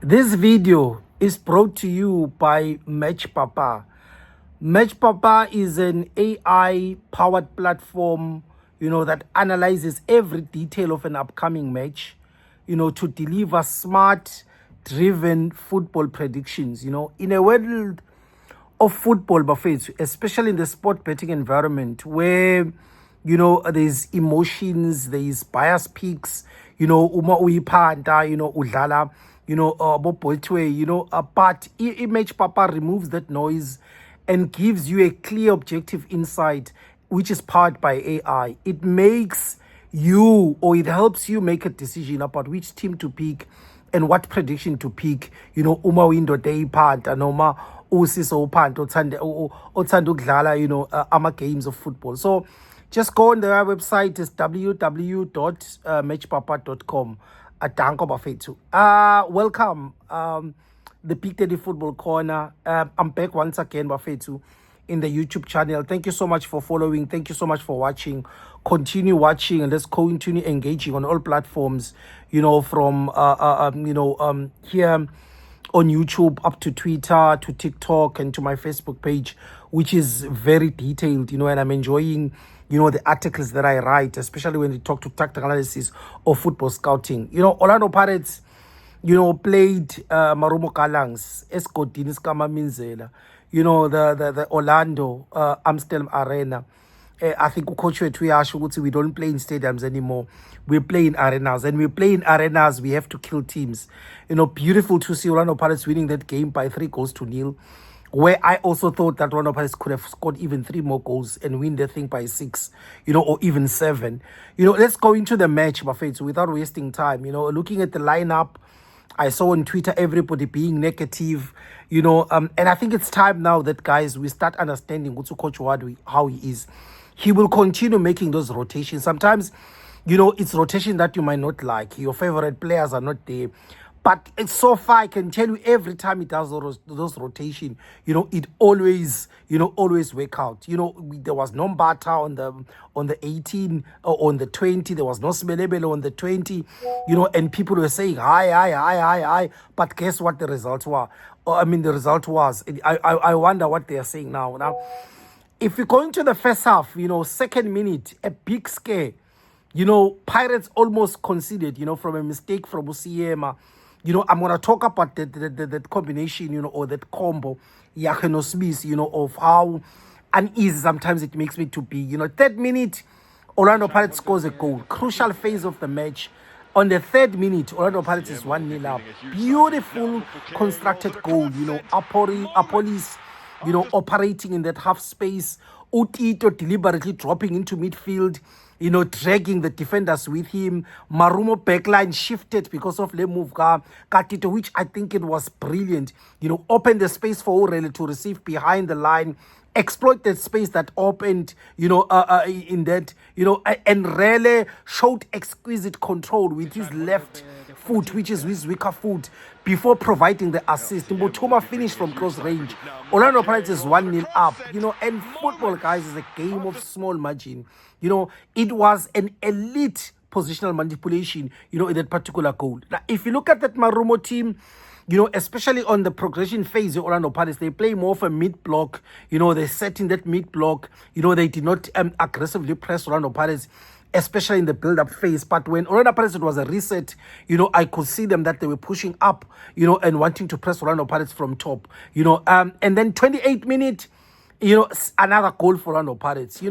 This video is brought to you by Match Papa. Match Papa is an AI-powered platform, that analyzes every detail of an upcoming match, to deliver smart, driven football predictions. In a world of football, buffets, especially in the sport betting environment where there's emotions, there's bias peaks, uma uyipanta, udlala, Betway, but Image Papa removes that noise and gives you a clear objective insight which is powered by AI. It makes you, or it helps you make a decision about which team to pick and what prediction to pick, uma window day panta noma usiso panta othanda ukudlala ama games of football. So just go on their website, is www.matchpapa.com. Adanko bafethu. Welcome, the BigDaddy Football Corner. I'm back once again, bafethu, in the YouTube channel. Thank you so much for following. Thank you so much for watching. Continue watching and let's continue engaging on all platforms. From here on YouTube up to Twitter to TikTok and to my Facebook page, which is very detailed. And I'm enjoying the articles that I write, especially when they talk to tactical analysis or football scouting. Orlando Pirates, played Marumo Gallants, Escotini Skama Minzela, the Orlando Amstel Arena. I think coach we don't play in stadiums anymore. We play in arenas, and we play in arenas. We have to kill teams. Beautiful to see Orlando Pirates winning that game by 3-0, where I also thought that Orlando Pirates could have scored even 3 more goals and win the thing by 6, or even 7. Let's go into the match, Buffets, without wasting time. Looking at the lineup, I saw on Twitter everybody being negative, and I think it's time now that, guys, we start understanding Coach Wadwi, how he is. He will continue making those rotations. Sometimes, it's rotation that you might not like. Your favorite players are not there. But so far, I can tell you, every time he does those rotation, it always work out. There was no Mbata on the 18 or on the 20. There was no Smelebele on the 20. And people were saying hi. But guess what the results were? The result was. I wonder what they are saying now. Now, if we go into the first half, second minute, a big scare. Pirates almost conceded. From a mistake from Usiema. I'm going to talk about that combination, or that combo, Yacheno Smith, of how uneasy sometimes it makes me to be. Third minute, Orlando Pirates scores a goal. Crucial phase of the match. On the third minute, Orlando Pirates is 1-0 up. Beautiful constructed goal, Apolis, operating in that half space. Tito deliberately dropping into midfield, dragging the defenders with him. Marumo backline shifted because of the move Tito, which I think it was brilliant. Opened the space for Rele to receive behind the line, exploit that space that opened, in that, and Rele showed exquisite control with his left foot, which is his weaker foot, before providing the assist. Mbuthuma finished from close range. Orlando Pirates is 1-0 up, and football, guys, is a game of small margin. It was an elite positional manipulation, in that particular goal. Now, if you look at that Marumo team, especially on the progression phase of Orlando Pirates, they play more of a mid-block. They set in that mid-block. They did not aggressively press Orlando Pirates, especially in the build-up phase. But when Orlando Pirates, it was a reset, I could see them that they were pushing up, and wanting to press Orlando Pirates from top, and then 28 minutes, another goal for Orlando Pirates.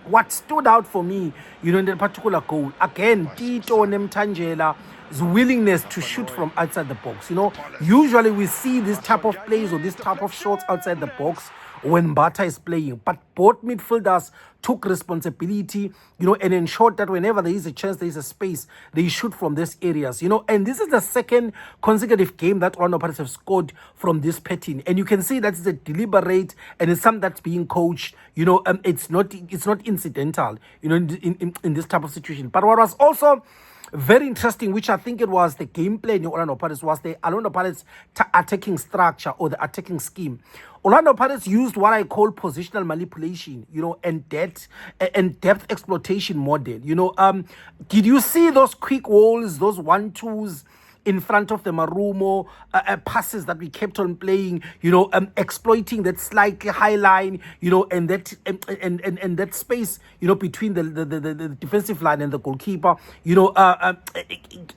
What stood out for me, in that particular goal, again, Tito Nemtanjela's willingness to shoot from outside the box. Usually we see this type of plays or this type of shots outside the box when Mbata is playing. But both midfielders took responsibility, and ensured that whenever there is a chance, there is a space, they shoot from these areas, and this is the second consecutive game that Orlando Pirates have scored from this pattern. And you can see that it's a deliberate, and it's something that's being coached, it's not incidental, in this type of situation. But what was also very interesting, which I think it was the gameplay in Orlando Pirates, was the Orlando Pirates attacking structure or the attacking scheme. Orlando Pirates used what I call positional manipulation, and depth exploitation model. Did you see those quick walls, those 1-2s in front of the Marumo passes that we kept on playing, exploiting that slightly high line, and that space, between the defensive line and the goalkeeper,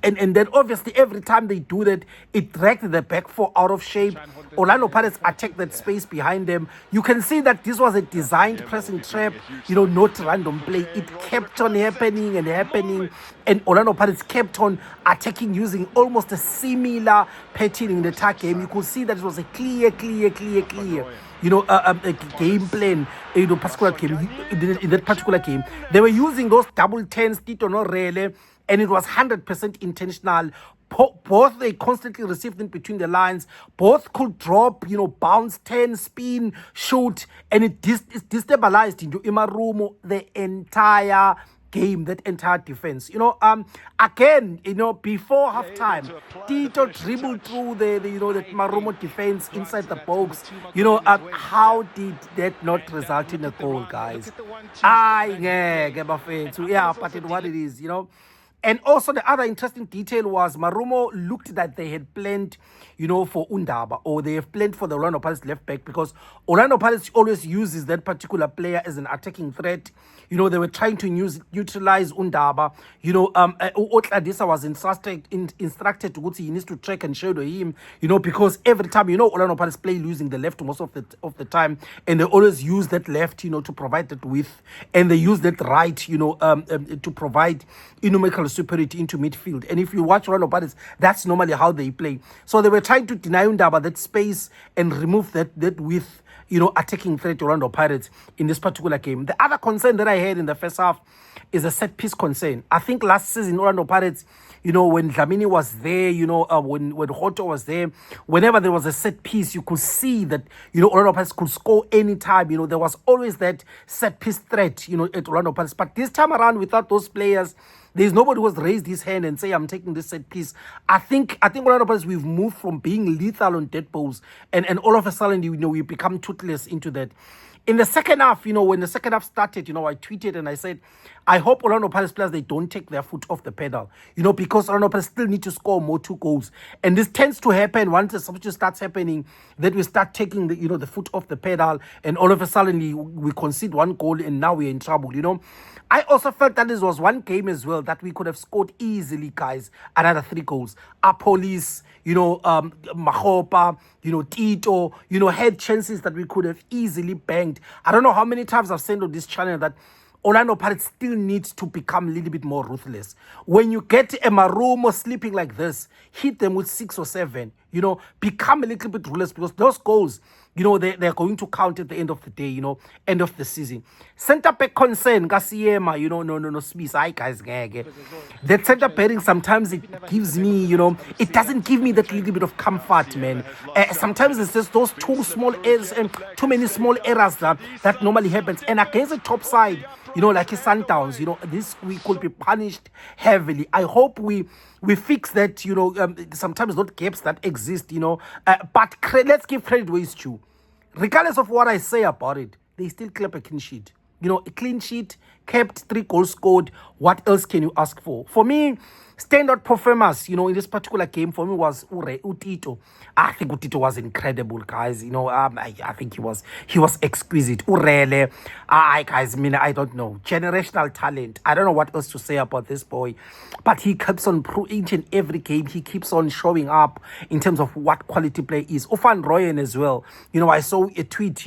and then obviously every time they do that, it dragged the back four out of shape. Orlando Pirates attacked that space behind them. You can see that this was a designed pressing trap, not random play. It kept on happening and happening, and Orlando Pirates kept on attacking using almost a similar pattern in the attack game. You could see that it was a clear a game plan, particular game. In that particular game, they were using those double tens, Tito no Rele, and it was 100% intentional. Both they constantly received in between the lines. Both could drop, bounce, turn, spin, shoot, and it destabilized into Marumo the entire game, that entire defense. Again, before halftime, Tito dribbled through the Marumo defense inside the box. How did that not result in a goal, guys? Yeah, but it's what it is, And also the other interesting detail was Marumo looked that they had planned, for Undaba, or they have planned for the Orlando Pirates left back, because Orlando Pirates always uses that particular player as an attacking threat. They were trying to utilize Undaba. Otladisa was instructed to go. He needs to track and shadow him. Because every time Orlando Pirates play losing the left most of the time, and they always use that left, to provide that width, and they use that right, to provide numerical superiority into midfield. And if you watch Orlando Pirates, that's normally how they play. So they were trying to deny Undaba that space and remove that width, attacking threat to Orlando Pirates in this particular game. The other concern that I had in the first half is a set piece concern. I think last season Orlando Pirates, when Dlamini was there, when Hoto was there, whenever there was a set piece, you could see that, Orlando Pirates could score anytime. There was always that set piece threat, at Orlando Pirates. But this time around, without those players, there's nobody who has raised his hand and say, I'm taking this set piece. I think Orlando Pirates, we've moved from being lethal on dead balls, and all of a sudden, we become toothless into that. In the second half, when the second half started, I tweeted and I said, I hope Orlando Pirates players, they don't take their foot off the pedal, because Orlando Pirates still need to score more 2 goals. And this tends to happen once the substitution starts happening, that we start taking the foot off the pedal, and all of a sudden we concede 1 goal and now we're in trouble, I also felt that this was one game as well that we could have scored easily, guys, another 3 goals. Police, Mahopa, Tito, had chances that we could have easily banged. I don't know how many times I've said on this channel that Orlando Pirates still needs to become a little bit more ruthless. When you get a Marumo sleeping like this, hit them with 6 or 7, become a little bit ruthless, because those goals, they're going to count at the end of the day, end of the season. Center back concern, Gasiyema, no space. Hi guys, that center pairing sometimes it gives me, it doesn't give me that little bit of comfort, man. Sometimes it's just those too small errors and too many small errors that normally happens. And against the top side, like a Sundowns, this we could be punished heavily. I hope we fix that, sometimes not gaps that exist, but let's give credit where it's due. Regardless of what I say about it, they still kept a clean sheet. A clean sheet, kept 3 goals scored. What else can you ask for? For me, standout performance, in this particular game for me was Tito. I think Tito was incredible, guys. I think he was exquisite. Rele, guys, I don't know. Generational talent. I don't know what else to say about this boy. But he keeps on, each and every game, he keeps on showing up in terms of what quality play is. Ufan Royen as well. I saw a tweet,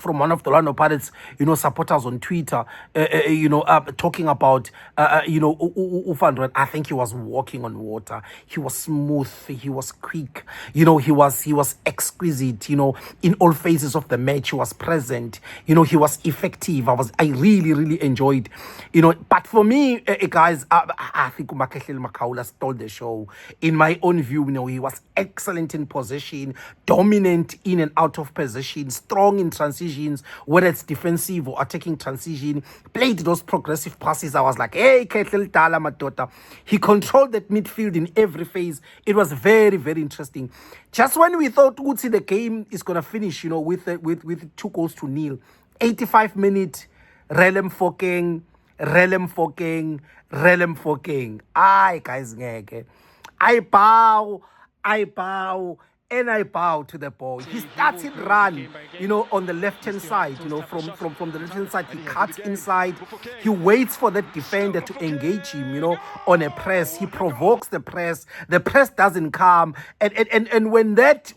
from one of the Orlando Pirates, supporters on Twitter, talking about, Ufandron. I think he was walking on water. He was smooth. He was quick. He was exquisite. In all phases of the match, he was present. He was effective. I really, really enjoyed. But for me, guys, I think Umakehleli Makaula stole the show. In my own view, he was excellent in possession, dominant in and out of position, strong in transitions, whether it's defensive or attacking transition, played those progressive passes. I was like, hey, Kehleli Dala Madota. He controlled that midfield in every phase. It was very, very interesting. Just when we thought the game is going to finish, with 2 goals to nil, 85 minutes, Rele Mofokeng. Aye, guys, I bow, and I bow to the ball. He starts it run, on the left-hand side, from the left-hand side, he cuts inside. He waits for the defender to engage him, on a press. He provokes the press. The press doesn't come. And when that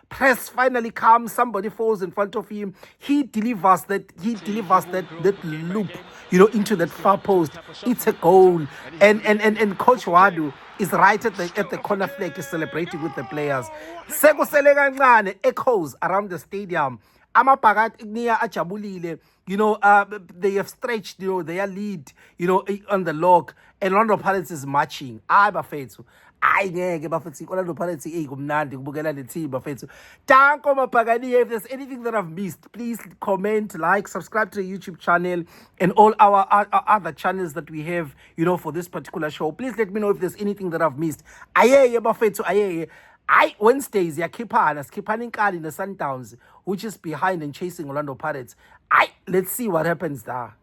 press finally comes, somebody falls in front of him. He delivers that loop, into that far post. It's a goal. And Coach Wadu is right at the corner flag, is celebrating with the players. Sekusele kancane echoes around the stadium. Amabhakat ignia ajabulile. They have stretched, their lead, on the log, and Orlando Pirates is marching. Bafethu. Ngeke bafethu. Orlando Pirates kumnandi kubukela le team bafethu. Danko mabhakani. If there's anything that I've missed, please comment, like, subscribe to the YouTube channel and all our other channels that we have, for this particular show. Please let me know if there's anything that I've missed. Bafethu. Wednesdays, Skipana Inkali in the Sundowns, which is behind and chasing Orlando Pirates. Let's see what happens there.